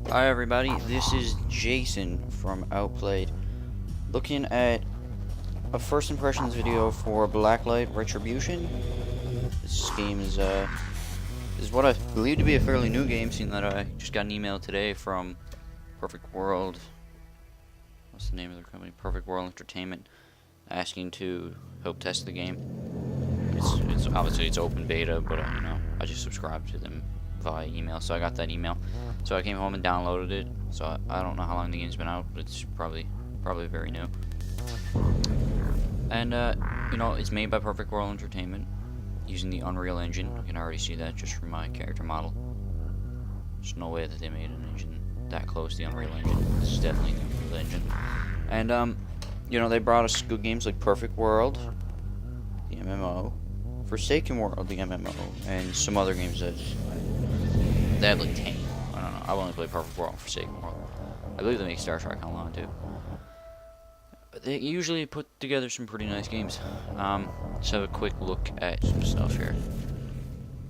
Hi everybody, this is Jason from Outplayed, looking at a first impressions video for Light Retribution. This game is what I believe to be a fairly new game, seeing that I just got an email today from Perfect World. What's the name of their company? Perfect World Entertainment, asking to help test the game. It's obviously it's open beta, but I just subscribed to them via email, so I got that email. So I came home and downloaded it. So I don't know how long the game's been out, but it's probably very new. And it's made by Perfect World Entertainment using the Unreal Engine. You can already see that just from my character model. There's no way that they made an engine that close to the Unreal Engine. This is definitely the Unreal Engine. And they brought us good games like Perfect World, the MMO, Forsaken World, the MMO, and some other games that they had like 10. I don't know. I've only played Perfect World and Forsaken World. I believe they make Star Trek Online too. But they usually put together some pretty nice games. Let's have a quick look at some stuff here.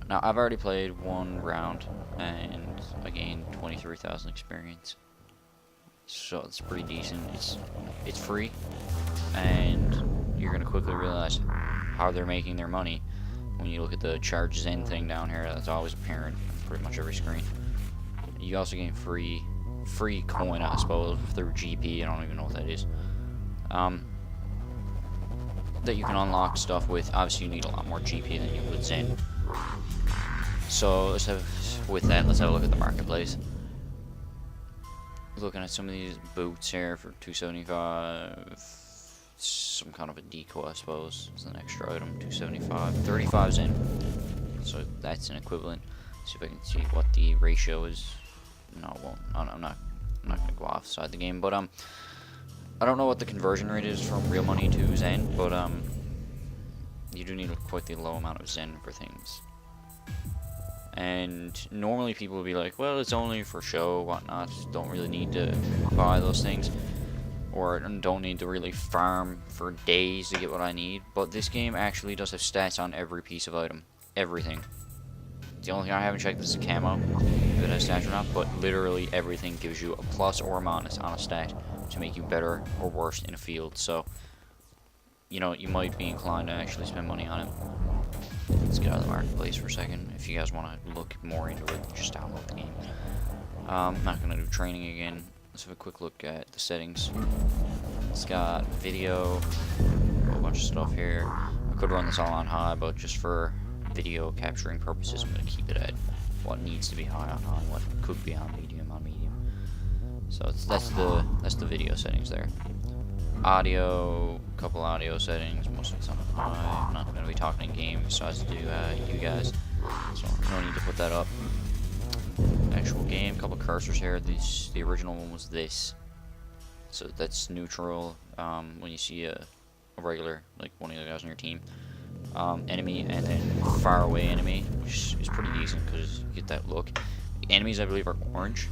Now, I've already played one round, and I gained 23,000 experience. So it's pretty decent. It's free, and you're gonna quickly realize how they're making their money when you look at the charge Zen thing down here. That's always apparent on pretty much every screen. You also gain free coin, I suppose, through GP. I don't even know what that is. That you can unlock stuff with. Obviously, you need a lot more GP than you would Zen. So let's have a look at the marketplace. Looking at some of these boots here for 275. Some kind of a decoy, I suppose. It's an extra item. 275. 35 Zen. So that's an equivalent. See if I can see what the ratio is. No, it won't. I'm not gonna go offside the game, but I don't know what the conversion rate is from real money to Zen, but you do need quite the low amount of Zen for things. And normally people will be like, well, it's only for show, whatnot. Don't really need to buy those things, or don't need to really farm for days to get what I need. But this game actually does have stats on every piece of item, everything. The only thing I haven't checked is the camo, if it has stats or not, but literally everything gives you a plus or a minus on a stat to make you better or worse in a field. So, you might be inclined to actually spend money on it. Let's get out of the marketplace for a second. If you guys want to look more into it, just download the game. I'm not going to do training again. Let's have a quick look at the settings. It's got video, a whole bunch of stuff here. I could run this all on high, but just for video capturing purposes, I'm going to keep it at what needs to be high on high, what could be on medium. So that's the video settings there. Audio, a couple audio settings, most of it's on high. I'm not going to be talking in game besides to you guys, so no need to put that up. Actual game, couple cursors here. The original one was this, so that's neutral. When you see a regular, like one of the guys on your team, enemy, and then far away enemy, which is pretty decent because you get that look. The enemies, I believe, are orange.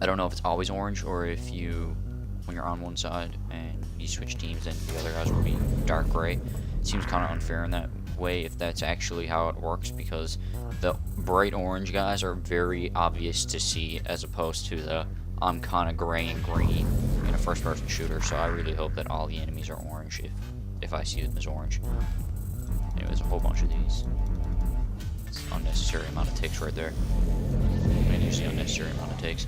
I don't know if it's always orange or if when you're on one side and you switch teams, then the other guys will be dark gray. It seems kind of unfair in that way if that's actually how it works, because the bright orange guys are very obvious to see as opposed to the I'm kind of gray and green in a first-person shooter. So I really hope that all the enemies are orange if I see them as orange. Anyways, a whole bunch of these. It's an unnecessary amount of ticks right there. I mean, usually unnecessary amount of ticks.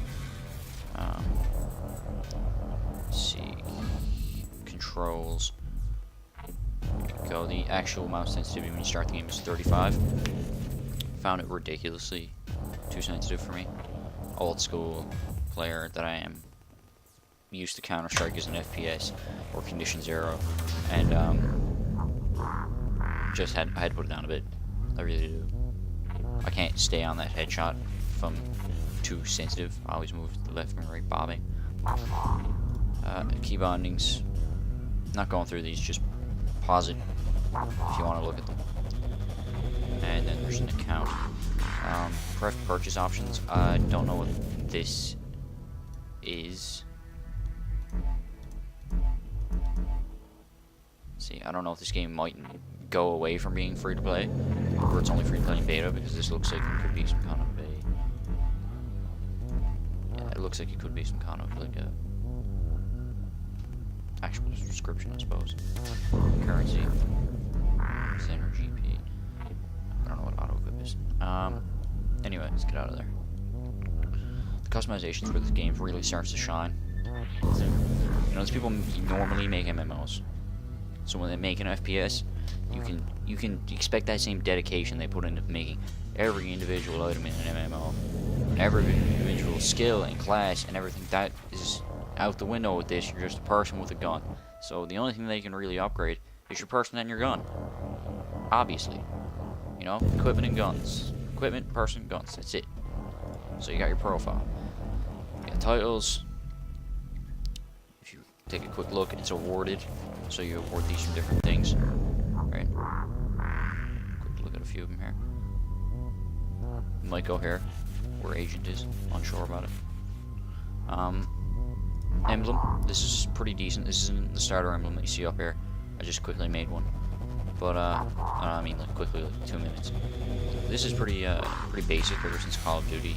Let's see. Controls. Go. The actual mouse sensitivity when you start the game is 35. Found it ridiculously too sensitive for me. Old school player that I am, used to Counter-Strike as an FPS or Condition Zero, and I had to put it down a bit. I really do. I can't stay on that headshot if I'm too sensitive. I always move to the left and right bobbing. Key bindings. Not going through these, just pause it if you want to look at them. And then there's an account. Purchase options. I don't know what this is. See, I don't know if this game might go away from being free to play, or it's only free to play in beta, because this looks like it could be some kind of looks like it could be some kind of like a actual subscription, I suppose. Currency. Center GP. I don't know what auto equip is. Anyway, let's get out of there. The customizations where this game really starts to shine. You know, there's people normally make MMOs. So when they make an FPS, you can expect that same dedication they put into making every individual item in an MMO, every individual skill and class and everything. That is out the window with this. You're just a person with a gun. So the only thing they can really upgrade is your person and your gun. Obviously, you know, equipment and guns, equipment, person, guns. That's it. So you got your profile. You got titles. If you take a quick look, it's awarded. So you award these from different things. Right. Quick look at a few of them here. Might go here, where agent is. Unsure about it. Emblem. This is pretty decent. This isn't the starter emblem that you see up here. I just quickly made one. But I mean, like quickly, like 2 minutes. This is pretty basic ever since Call of Duty.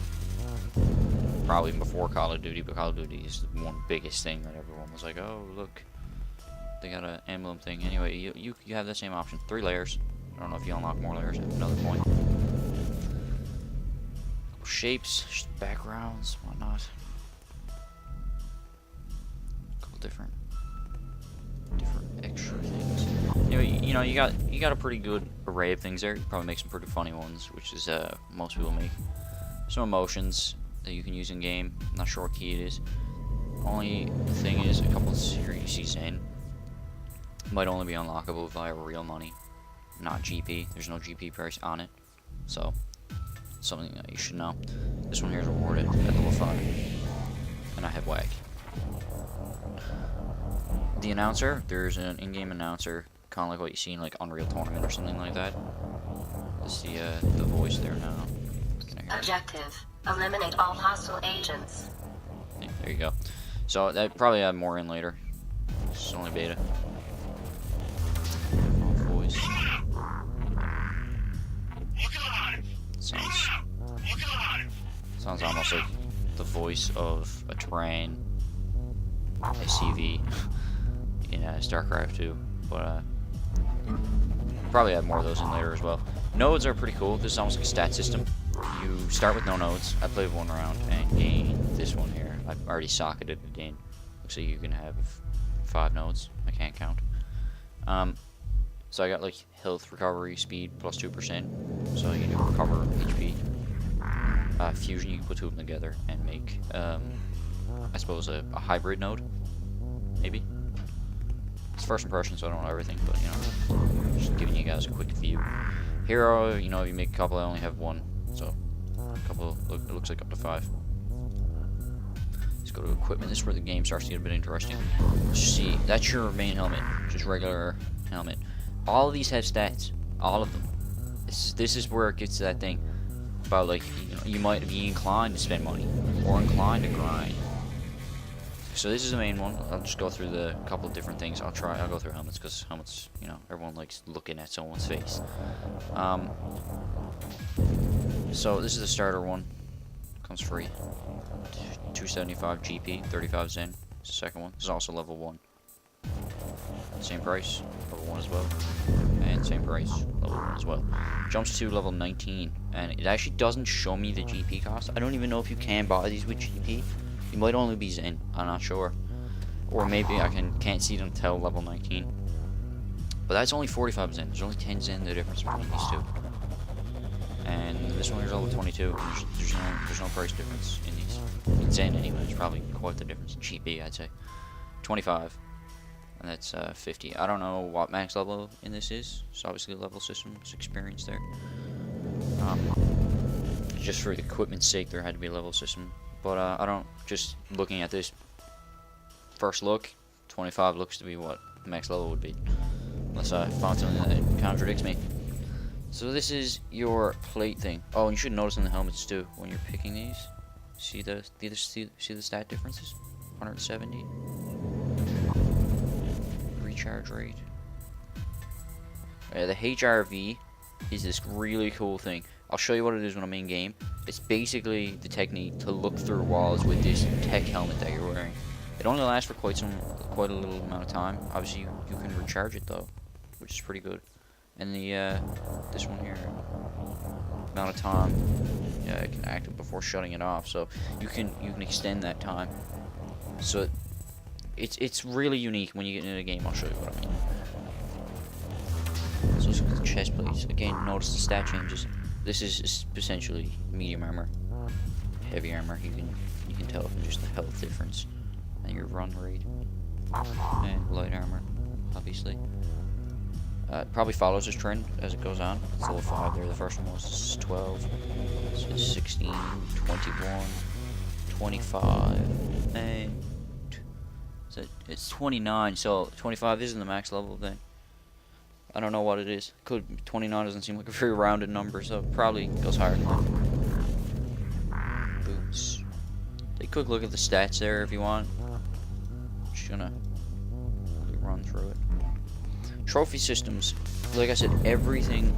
Probably even before Call of Duty, but Call of Duty is the one biggest thing that everyone was like, oh look, they got an emblem thing. Anyway, you have the same option. 3 layers. I don't know if you unlock more layers at another point. Shapes, backgrounds, whatnot. Couple different extra things. Anyway, you know, you got a pretty good array of things there. You probably make some pretty funny ones, which is most people make. Some emotions that you can use in game. I'm not sure what key it is. Only thing is, a couple here you see Zen might only be unlockable via real money, not GP. There's no GP price on it, so something that you should know. This one here is awarded at level 5, and I have WAG. The announcer, there's an in-game announcer, kind of like what you see in like Unreal Tournament or something like that. Let's see the voice there now. Objective: eliminate all hostile agents. Yeah, there you go. So that probably have more in later. It's only beta. Voice. Sounds almost like the voice of a Terrain SCV in StarCraft 2, but probably have more of those in later as well. Nodes are pretty cool. This is almost like a stat system. You start with no nodes. I played 1 round and gained this one here. I've already socketed it in. Looks like you can have 5 nodes. I can't count. So I got like health, recovery, speed plus 2%. So you can recover HP. Fusion, you can put 2 of them together and make, I suppose, a hybrid node. Maybe. It's first impression, so I don't know everything, but you know, just giving you guys a quick view. Hero, you know, you make a couple, I only have 1, so a couple. It looks like up to 5. Let's go to equipment. This is where the game starts to get a bit interesting. See, that's your main helmet, just regular helmet. All of these have stats, all of them. This is where it gets to that thing about, like, you know, you might be inclined to spend money or inclined to grind. So this is the main one. I'll just go through the couple of different things. I'll go through helmets, because helmets, you know, everyone likes looking at someone's face. So this is the starter one. Comes free. 275 GP, 35 Zen. It's the second one. This is also level 1. Same price, level 1 as well. And same price, level 1 as well. Jumps to level 19, and it actually doesn't show me the GP cost. I don't even know if you can buy these with GP. It might only be Zen, I'm not sure. Or maybe I can't see them till level 19. But that's only 45 Zen. There's only 10 Zen the difference between these two. And this one here's level 22. There's no price difference in these. In Zen anyway, it's probably quite the difference. GP, I'd say. 25. And that's 50. I don't know what max level in this is. It's obviously a level system. It's experience there. Just for the equipment's sake, there had to be a level system. But I don't. Just looking at this first look, 25 looks to be what max level would be. Unless I found something that contradicts me. So this is your plate thing. Oh, and you should notice in the helmets too when you're picking these. See the stat differences? 170. Recharge rate. The HRV is this really cool thing. I'll show you what it is when I'm in game. It's basically the technique to look through walls with this tech helmet that you're wearing. It only lasts for quite a little amount of time. Obviously, you can recharge it though, which is pretty good. And the this one here, amount of time, yeah, it can active before shutting it off. So you can extend that time. So it's really unique when you get into the game. I'll show you what I mean. So let's look at the chest plates. Again, notice the stat changes. This is essentially medium armor. Heavy armor, you can tell from just the health difference and your run rate. And light armor, obviously. Probably follows this trend as it goes on. It's level 5 there. The first one was 12. This is 16, 21, 25, and it's 29. So 25 isn't the max level then. I don't know what it is. 29 doesn't seem like a very rounded number, so it probably goes higher than that. Boots. Take a quick look at the stats there if you want. Just gonna run through it. Trophy systems. Like I said, everything